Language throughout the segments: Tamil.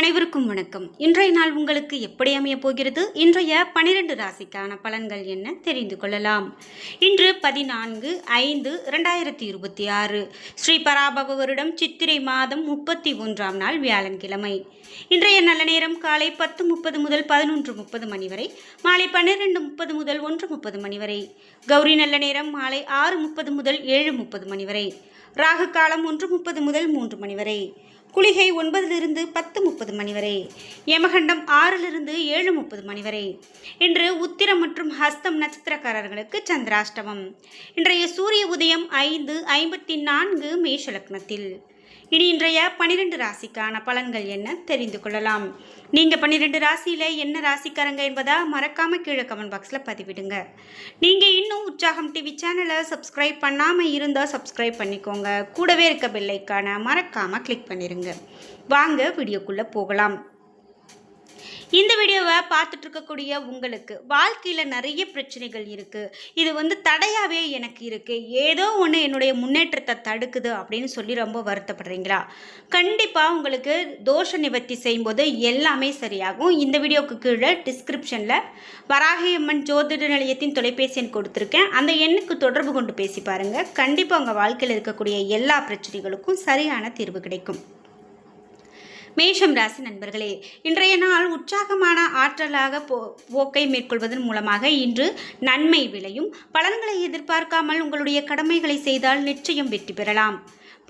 அனைவருக்கும் வணக்கம். இன்றைய நாள் உங்களுக்கு எப்படி அமையப் போகிறது? இன்றைய 12 ராசிக்கான பலன்கள் என்ன தெரிந்து கொள்ளலாம். இன்று 14/5/2026 ஸ்ரீ பராபவ வருடம் சித்திரை மாதம் 31ஆம் நாள் வியாழன்கிழமை. இன்றைய நல்ல நேரம் காலை 10:30 முதல் 11:30 மணி வரை, மாலை 12:30 முதல் 1:30 மணி வரை. கௌரி நல்ல நேரம் மாலை 6:30 முதல் 7:30 மணி வரை. ராகு காலம் 1:30 முதல் 3 மணி வரை. குளிகை 9 10:30 மணி வரை. யமகண்டம் 6 7:30 மணி வரை. இன்று உத்திரம் மற்றும் ஹஸ்தம் நட்சத்திரக்காரர்களுக்கு சந்திராஷ்டமம். இன்றைய சூரிய உதயம் 5:54 மேஷ லக்னத்தில். இனி இன்றைய 12 ராசிக்கான பலன்கள் என்ன தெரிந்து கொள்ளலாம். நீங்கள் 12 ராசியில் என்ன ராசிக்காரங்க என்பதா மறக்காம கீழே கமெண்ட் பாக்ஸில் பதிவிடுங்க. நீங்கள் இன்னும் உற்சாகம் டிவி சேனலை சப்ஸ்கிரைப் பண்ணாமல் இருந்தால் சப்ஸ்கிரைப் பண்ணிக்கோங்க. கூடவே இருக்க பெல் ஐகானை மறக்காமல் கிளிக் பண்ணிடுங்க. வாங்க வீடியோக்குள்ளே போகலாம். இந்த வீடியோவை பார்த்துட்டு இருக்கக்கூடிய உங்களுக்கு வாழ்க்கையில் நிறைய பிரச்சனைகள் இருக்குது. இது தடையாகவே எனக்கு இருக்குது, ஏதோ ஒன்று என்னுடைய முன்னேற்றத்தை தடுக்குது அப்படின்னு சொல்லி ரொம்ப வருத்தப்படுறீங்களா? கண்டிப்பாக உங்களுக்கு தோஷ நிவர்த்தி செய்யும்போது எல்லாமே சரியாகும். இந்த வீடியோவுக்கு கீழே டிஸ்கிரிப்ஷனில் வராகியம்மன் ஜோதிட நிலையத்தின் தொலைபேசி எண் கொடுத்துருக்கேன். அந்த எண்ணுக்கு தொடர்பு கொண்டு பேசி பாருங்கள். கண்டிப்பாக உங்கள் வாழ்க்கையில் இருக்கக்கூடிய எல்லா பிரச்சனைகளுக்கும் சரியான தீர்வு கிடைக்கும். மேஷம் ராசி நண்பர்களே, இன்றைய நாள் உற்சாகமான ஆற்றலாக போக்கை மேற்கொள்வதன் மூலமாக இன்று நன்மை விளையும். பலன்களை எதிர்பார்க்காமல் உங்களுடைய கடமைகளை செய்தால் நிச்சயம் வெற்றி பெறலாம்.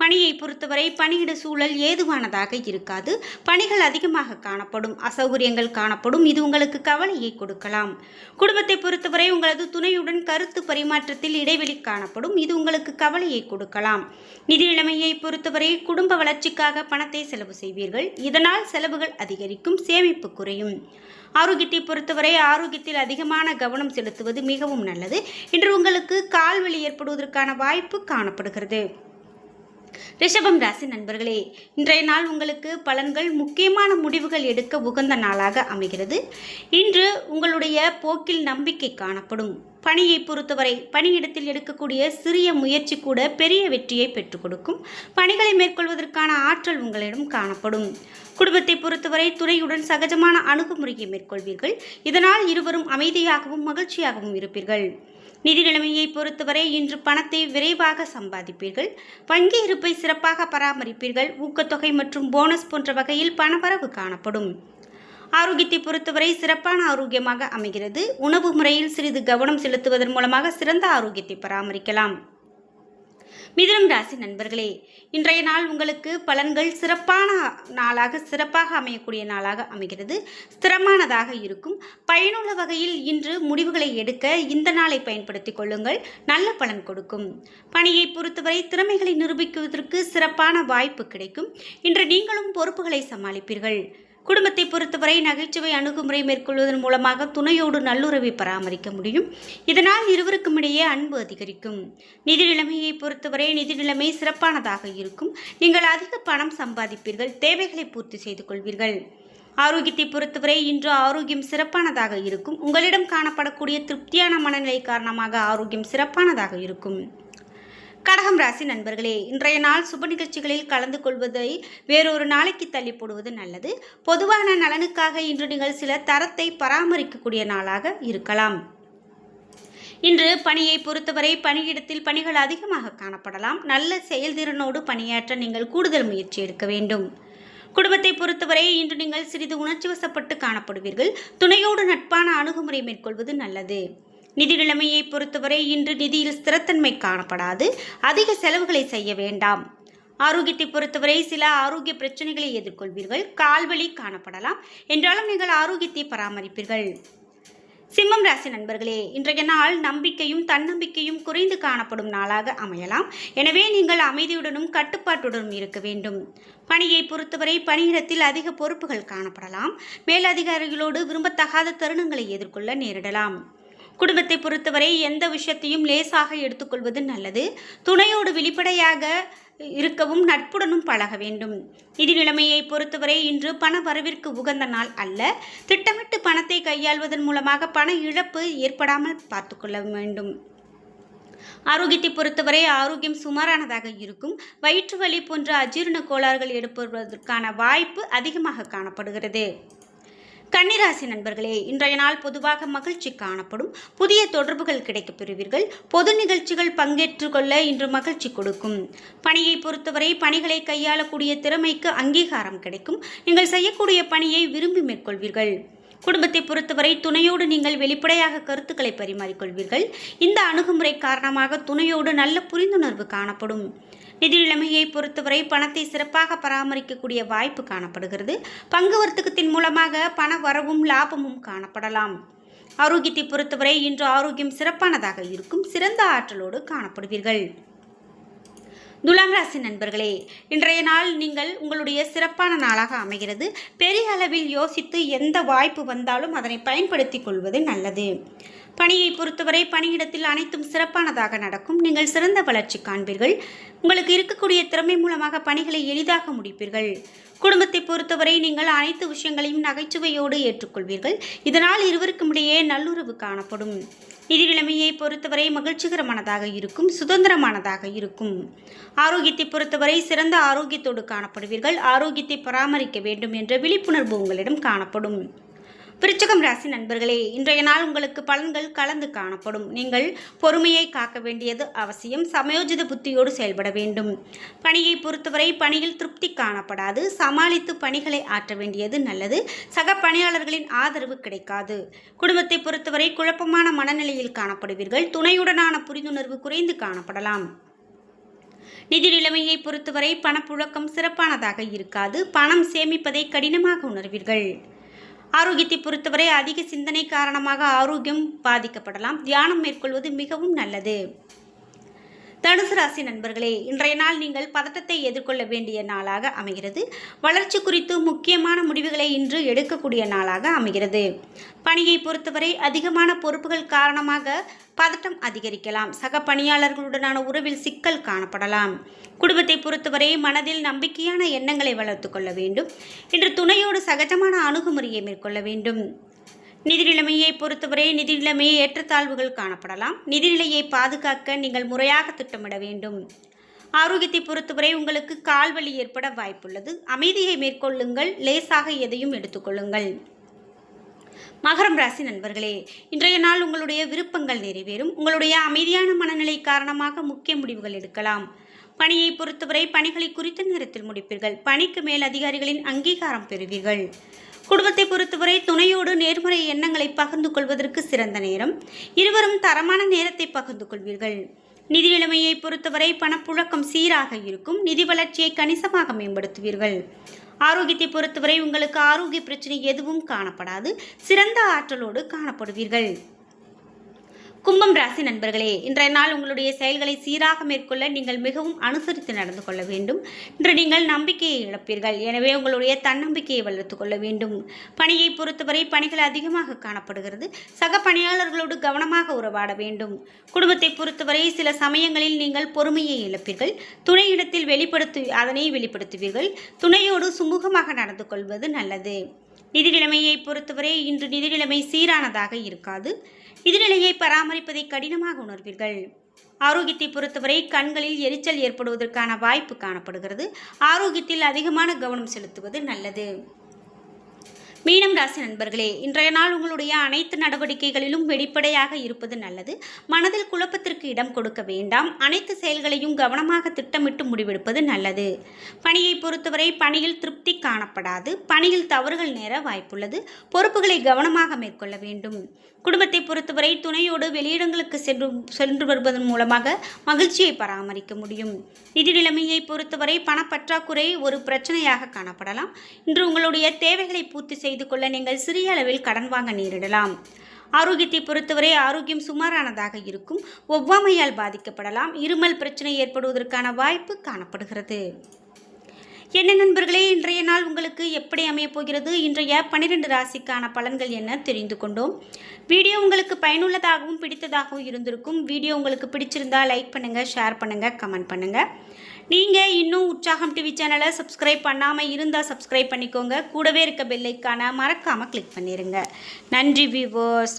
பணியை பொறுத்தவரை பணியிட சூழல் ஏதுவானதாக இருக்காது. பணிகள் அதிகமாக காணப்படும், அசௌகரியங்கள் காணப்படும். இது உங்களுக்கு கவலையை கொடுக்கலாம். குடும்பத்தை பொறுத்தவரை உங்களது துணையுடன் கருத்து பரிமாற்றத்தில் இடைவெளி காணப்படும். இது உங்களுக்கு கவலையை கொடுக்கலாம். நிதி நிலைமையை பொறுத்தவரை குடும்ப வளர்ச்சிக்காக பணத்தை செலவு செய்வீர்கள். இதனால் செலவுகள் அதிகரிக்கும், சேமிப்பு குறையும். ஆரோக்கியத்தை பொறுத்தவரை ஆரோக்கியத்தில் அதிகமான கவனம் செலுத்துவது மிகவும் நல்லது. இன்று உங்களுக்கு கால்வலி ஏற்படுவதற்கான வாய்ப்பு காணப்படுகிறது. ரிஷபம் ராசி நண்பர்களே, இன்றைய நாள் உங்களுக்கு பலன்கள் முக்கியமான முடிவுகள் எடுக்க உகந்த நாளாக அமைகிறது. இன்று உங்களுடைய போக்கில் நம்பிக்கை காணப்படும். பணியை பொறுத்தவரை பணியிடத்தில் எடுக்கக்கூடிய சிறிய முயற்சி கூட பெரிய வெற்றியை பெற்றுக் கொடுக்கும். பணிகளை மேற்கொள்வதற்கான ஆற்றல் உங்களிடம் காணப்படும். குடும்பத்தை பொறுத்தவரை துணையுடன் சகஜமான அணுகுமுறையை மேற்கொள்வீர்கள். இதனால் இருவரும் அமைதியாகவும் மகிழ்ச்சியாகவும் இருப்பீர்கள். நிதி நிலைமையை பொறுத்தவரை இன்று பணத்தை விரைவாக சம்பாதிப்பீர்கள். வங்கி இருப்பை சிறப்பாக பராமரிப்பீர்கள். ஊக்கத்தொகை மற்றும் போனஸ் போன்ற வகையில் பணவரவு காணப்படும். ஆரோக்கியத்தை பொறுத்தவரை சிறப்பான ஆரோக்கியமாக அமைகிறது. உணவு முறையில் சிறிது கவனம் செலுத்துவதன் மூலமாக சிறந்த ஆரோக்கியத்தை பராமரிக்கலாம். மிதுனம் ராசி நண்பர்களே, இன்றைய நாள் உங்களுக்கு பலன்கள் சிறப்பாக அமையக்கூடிய நாளாக அமைகிறது. ஸ்திரமானதாக இருக்கும். பயனுள்ள வகையில் இன்று முடிவுகளை எடுக்க இந்த நாளை பயன்படுத்திக் கொள்ளுங்கள். நல்ல பலன் கொடுக்கும். பணியை பொறுத்தவரை திறமைகளை நிரூபிக்குவதற்கு சிறப்பான வாய்ப்பு கிடைக்கும். இன்று நீங்களும் பொறுப்புகளை சமாளிப்பீர்கள். குடும்பத்தை பொறுத்தவரை நகைச்சுவை அணுகுமுறை மேற்கொள்வதன் மூலமாக துணையோடு நல்லுறவை பராமரிக்க முடியும். இதனால் இருவருக்கும் இடையே அன்பு அதிகரிக்கும். நிதி நிலைமையை பொறுத்தவரை நிதி நிலைமை சிறப்பானதாக இருக்கும். நீங்கள் அதிக பணம் சம்பாதிப்பீர்கள். தேவைகளை பூர்த்தி செய்து கொள்வீர்கள். ஆரோக்கியத்தை பொறுத்தவரை இன்று ஆரோக்கியம் சிறப்பானதாக இருக்கும். உங்களிடம் காணப்படக்கூடிய திருப்தியான மனநிலை காரணமாக ஆரோக்கியம் சிறப்பானதாக இருக்கும். கடகம் ராசி நண்பர்களே, இன்றைய நாள் சுப நிகழ்ச்சிகளில் கலந்து கொள்வதை வேறொரு நாளைக்கு தள்ளி போடுவது நல்லது. பொதுவான நலனுக்காக இன்று நீங்கள் சில தரத்தை பராமரிக்கக்கூடிய நாளாக இருக்கலாம். இன்று பணியை பொறுத்தவரை பணியிடத்தில் பணிகள் அதிகமாக காணப்படலாம். நல்ல செயல்திறனோடு பணியாற்ற நீங்கள் கூடுதல் முயற்சி எடுக்க வேண்டும். குடும்பத்தை பொறுத்தவரை இன்று நீங்கள் சிறிது உணர்ச்சி வசப்பட்டு காணப்படுவீர்கள். துணையோடு நட்பான அணுகுமுறை மேற்கொள்வது நல்லது. நிதி நிலைமையை பொறுத்தவரை இன்று நிதியில் ஸ்திரத்தன்மை காணப்படாது. அதிக செலவுகளை செய்ய வேண்டாம். ஆரோக்கியத்தை பொறுத்தவரை சில ஆரோக்கிய பிரச்சனைகளை எதிர்கொள்வீர்கள். கால்வலி காணப்படலாம். என்றாலும் நீங்கள் ஆரோக்கியத்தை பராமரிப்பீர்கள். சிம்மம் ராசி நண்பர்களே, இன்றைய நாள் நம்பிக்கையும் தன்னம்பிக்கையும் குறைந்து காணப்படும் நாளாக அமையலாம். எனவே நீங்கள் அமைதியுடனும் கட்டுப்பாட்டுடனும் இருக்க வேண்டும். பணியை பொறுத்தவரை பணியிடத்தில் அதிக பொறுப்புகள் காணப்படலாம். மேலதிகாரிகளோடு விரும்பத்தகாத தருணங்களை எதிர்கொள்ள நேரிடலாம். குடும்பத்தை பொறுத்தவரை எந்த விஷயத்தையும் லேசாக எடுத்துக்கொள்வது நல்லது. துணையோடு வெளிப்படையாக இருக்கவும் நட்புடனும் பழக வேண்டும். நிதி நிலைமையை பொறுத்தவரை இன்று பண வரவிற்கு உகந்த நாள் அல்ல. திட்டமிட்டு பணத்தை கையாள்வதன் மூலமாக பண இழப்பு ஏற்படாமல் பார்த்துக்கொள்ள வேண்டும். ஆரோக்கியத்தை பொறுத்தவரை ஆரோக்கியம் சுமாரானதாக இருக்கும். வயிற்று வலி போன்ற அஜீரண கோளாறுகள் ஏற்படுவதற்கான வாய்ப்பு அதிகமாக காணப்படுகிறது. கன்னிராசி நண்பர்களே, இன்றைய நாள் பொதுவாக மகிழ்ச்சி காணப்படும். புதிய தொடர்புகள் கிடைக்கப் பெறுவீர்கள். பொது நிகழ்ச்சிகள் பங்கேற்றுக்கொள்ள இன்று மகிழ்ச்சி கொடுக்கும். பணியை பொறுத்தவரை பணிகளை கையாளக்கூடிய திறமைக்கு அங்கீகாரம் கிடைக்கும். நீங்கள் செய்யக்கூடிய பணியை விரும்பி மேற்கொள்வீர்கள். குடும்பத்தை பொறுத்தவரை துணையோடு நீங்கள் வெளிப்படையாக கருத்துக்களை பரிமாறிக்கொள்வீர்கள். இந்த அணுகுமுறை காரணமாக துணையோடு நல்ல புரிந்துணர்வு காணப்படும். நிதி நிலைமையை பொறுத்தவரை பணத்தை சிறப்பாக பராமரிக்கக்கூடிய வாய்ப்பு காணப்படுகிறது. பங்கு வர்த்தகத்தின் மூலமாக பண வரவும் லாபமும் காணப்படலாம். ஆரோக்கியத்தை பொறுத்தவரை இன்று ஆரோக்கியம் சிறப்பானதாக இருக்கும். சிறந்த ஆற்றலோடு காணப்படுவீர்கள். துலாம் ராசி நண்பர்களே, இன்றைய நாள் உங்களுடைய சிறப்பான நாளாக அமைகிறது. பெரிய அளவில் யோசித்து எந்த வாய்ப்பு வந்தாலும் அதனை பயன்படுத்திக் கொள்வது நல்லது. பணியை பொறுத்தவரை பணியிடத்தில் அனைத்தும் சிறப்பானதாக நடக்கும். நீங்கள் சிறந்த வளர்ச்சி காண்பீர்கள். உங்களுக்கு இருக்கக்கூடிய திறமை மூலமாக பணிகளை எளிதாக முடிப்பீர்கள். குடும்பத்தை பொறுத்தவரை நீங்கள் அனைத்து விஷயங்களையும் நகைச்சுவையோடு ஏற்றுக்கொள்வீர்கள். இதனால் இருவருக்கும் இடையே நல்லுறவு காணப்படும். நிதி நிலைமையை பொறுத்தவரை மகிழ்ச்சிகரமானதாக இருக்கும். சுதந்திரமானதாக இருக்கும். ஆரோக்கியத்தை பொறுத்தவரை சிறந்த ஆரோக்கியத்தோடு காணப்படுவீர்கள். ஆரோக்கியத்தை பராமரிக்க வேண்டும் என்ற விழிப்புணர்வு உங்களிடம் காணப்படும். விருச்சிகம் ராசி நண்பர்களே, இன்றைய நாள் உங்களுக்கு பலன்கள் கலந்து காணப்படும். நீங்கள் பொறுமையை காக்க வேண்டியது அவசியம். சமயோஜித புத்தியோடு செயல்பட வேண்டும். பணியை பொறுத்தவரை பணியில் திருப்தி காணப்படாது. சமாளித்து பணிகளை ஆற்ற வேண்டியது நல்லது. சக பணியாளர்களின் ஆதரவு கிடைக்காது. குடும்பத்தை பொறுத்தவரை குழப்பமான மனநிலையில் காணப்படுவீர்கள். துணையுடனான புரிந்துணர்வு குறைந்து காணப்படலாம். நிதி நிலைமையை பொறுத்தவரை பணப்புழக்கம் சிறப்பானதாக இருக்காது. பணம் சேமிப்பதை கடினமாக உணர்வீர்கள். ஆரோக்கியத்தை பொறுத்தவரை அதிக சிந்தனை காரணமாக ஆரோக்கியம் பாதிக்கப்படலாம். தியானம் மேற்கொள்வது மிகவும் நல்லது. தனுசு ராசி நண்பர்களே, இன்றைய நாள் நீங்கள் பதட்டத்தை எதிர்கொள்ள வேண்டிய நாளாக அமைகிறது. வளர்ச்சி குறித்து முக்கியமான முடிவுகளை இன்று எடுக்கக்கூடிய நாளாக அமைகிறது. பணியை பொறுத்தவரை அதிகமான பொறுப்புகள் காரணமாக பதட்டம் அதிகரிக்கலாம். சக பணியாளர்களுடனான உறவில் சிக்கல் காணப்படலாம். குடும்பத்தை பொறுத்தவரை மனதில் நம்பிக்கையான எண்ணங்களை வளர்த்து கொள்ள வேண்டும். இன்று துணையோடு சகஜமான அணுகுமுறையை மேற்கொள்ள வேண்டும். நிதி நிலைமையை பொறுத்தவரை நிதி நிலைமையை ஏற்றத்தாழ்வுகள் காணப்படலாம். நிதிநிலையை பாதுகாக்க நீங்கள் முறையாக திட்டமிட வேண்டும். ஆரோக்கியத்தை பொறுத்தவரை உங்களுக்கு கால்வலி ஏற்பட வாய்ப்புள்ளது. அமைதியை மேற்கொள்ளுங்கள். லேசாக எதையும் எடுத்துக்கொள்ளுங்கள். மகரம் ராசி நண்பர்களே, இன்றைய நாள் உங்களுடைய விருப்பங்கள் நிறைவேறும். உங்களுடைய அமைதியான மனநிலை காரணமாக முக்கிய முடிவுகள் எடுக்கலாம். பணியை பொறுத்தவரை பணிகளை குறித்த நேரத்தில் முடிப்பீர்கள். பணிக்கு மேல் அதிகாரிகளின் அங்கீகாரம் பெறுவீர்கள். குடும்பத்தை பொறுத்தவரை துணையோடு நேர்மறை எண்ணங்களை பகிர்ந்து கொள்வதற்கு சிறந்த நேரம். இருவரும் தரமான நேரத்தை பகிர்ந்து கொள்வீர்கள். நிதி நிலைமையை பொறுத்தவரை பணப்புழக்கம் சீராக இருக்கும். நிதி வளர்ச்சியை கணிசமாக மேம்படுத்துவீர்கள். ஆரோக்கியத்தை பொறுத்தவரை உங்களுக்கு ஆரோக்கிய பிரச்சனை எதுவும் காணப்படாது. சிறந்த ஆற்றலோடு காணப்படுவீர்கள். கும்பம் ராசி நண்பர்களே, இன்றைய நாள் உங்களுடைய செயல்களை சீராக மேற்கொள்ள நீங்கள் மிகவும் அனுசரித்து நடந்து கொள்ள வேண்டும். இன்று நீங்கள் நம்பிக்கையை இழப்பீர்கள். எனவே உங்களுடைய தன்னம்பிக்கையை வளர்த்து கொள்ள வேண்டும். பணியை பொறுத்தவரை பணிகள் அதிகமாக காணப்படுகிறது. சக பணியாளர்களோடு கவனமாக உறவாட வேண்டும். குடும்பத்தை பொறுத்தவரை சில சமயங்களில் நீங்கள் பொறுமையை இழப்பீர்கள். துணையிடத்தில் வெளிப்படுத்துவீர்கள். துணையோடு சுமூகமாக நடந்து கொள்வது நல்லது. நிதி நிலைமையை பொறுத்தவரை இன்று நிதி நிலைமை சீரானதாக இருக்காது. நிதிநிலையை பராமரிப்பதை கடினமாக உணர்வீர்கள். ஆரோக்கியத்தை பொறுத்தவரை கண்களில் எரிச்சல் ஏற்படுவதற்கான வாய்ப்பு காணப்படுகிறது. ஆரோக்கியத்தில் அதிகமான கவனம் செலுத்துவது நல்லது. மீனம் ராசி நண்பர்களே, இன்றைய நாள் உங்களுடைய அனைத்து நடவடிக்கைகளிலும் வெளிப்படையாக இருப்பது நல்லது. மனதில் குழப்பத்திற்கு இடம் கொடுக்க வேண்டாம். அனைத்து செயல்களையும் கவனமாக திட்டமிட்டு முடிவெடுப்பது நல்லது. பணியை பொறுத்தவரை பணியில் திருப்தி காணப்படாது. பணியில் தவறுகள் நேர வாய்ப்புள்ளது. பொறுப்புகளை கவனமாக மேற்கொள்ள வேண்டும். குடும்பத்தை பொறுத்தவரை துணையோடு வெளியிடங்களுக்கு சென்று வருவதன் மூலமாக மகிழ்ச்சியை பராமரிக்க முடியும். நிதி நிலைமையை பொறுத்தவரை பணப்பற்றாக்குறை ஒரு பிரச்சனையாக காணப்படலாம். இன்று உங்களுடைய தேவைகளை பூர்த்தி செய்து கொள்ள நீங்கள் சிறிய அளவில் கடன் வாங்க நேரிடலாம். ஆரோக்கியத்தை பொறுத்தவரை ஆரோக்கியம் சுமாரானதாக இருக்கும். ஒவ்வாமையால் பாதிக்கப்படலாம். இருமல் பிரச்சனை ஏற்படுவதற்கான வாய்ப்பு காணப்படுகிறது. என்ன நண்பர்களே, இன்றைய நாள் உங்களுக்கு எப்படி அமையப் போகிறது? இன்றைய 12 ராசிக்கான பலன்கள் என்ன தெரிந்து கொண்டோம். வீடியோ உங்களுக்கு பயனுள்ளதாகவும் பிடித்ததாகவும் இருந்திருக்கும். வீடியோ உங்களுக்கு பிடிச்சிருந்தா லைக் பண்ணுங்கள், ஷேர் பண்ணுங்கள், கமெண்ட் பண்ணுங்கள். நீங்கள் இன்னும் உற்சாகம் டிவி சேனலை சப்ஸ்கிரைப் பண்ணாமல் இருந்தால் சப்ஸ்கிரைப் பண்ணிக்கோங்க. கூடவே இருக்க பெல் ஐக்கானை மறக்காமல் கிளிக் பண்ணிடுங்க. நன்றி வியூவர்ஸ்.